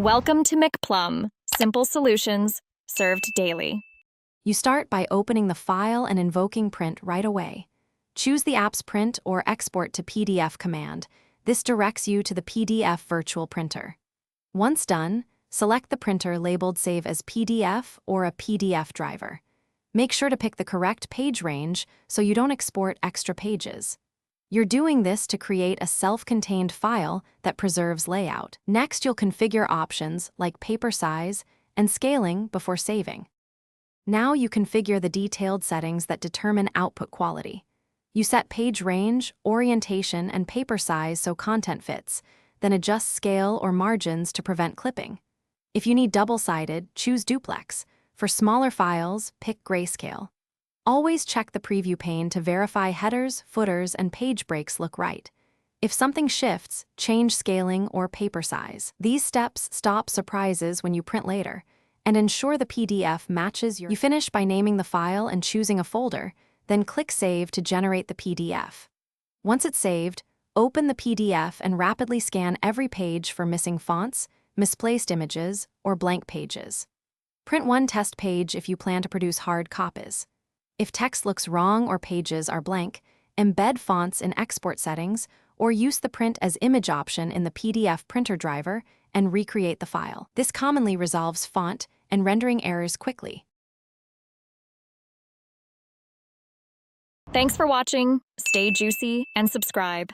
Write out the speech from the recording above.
Welcome to McPlum, simple solutions served daily. You start by opening the file and invoking print right away. Choose the app's print or export to PDF command. This directs you to the PDF virtual printer. Once done, select the printer labeled Save as PDF or a PDF driver. Make sure to pick the correct page range so you don't export extra pages. You're doing this to create a self-contained file that preserves layout. Next, you'll configure options like paper size and scaling before saving. Now you configure the detailed settings that determine output quality. You set page range, orientation, and paper size so content fits, then adjust scale or margins to prevent clipping. If you need double-sided, choose duplex. For smaller files, pick grayscale. Always check the preview pane to verify headers, footers, and page breaks look right. If something shifts, change scaling or paper size. These steps stop surprises when you print later and ensure the PDF matches your. You finish by naming the file and choosing a folder, then click Save to generate the PDF. Once it's saved, open the PDF and rapidly scan every page for missing fonts, misplaced images, or blank pages. Print one test page if you plan to produce hard copies. If text looks wrong or pages are blank, embed fonts in export settings or use the Print as Image option in the PDF printer driver and recreate the file. This commonly resolves font and rendering errors quickly. Thanks for watching. Stay juicy and subscribe.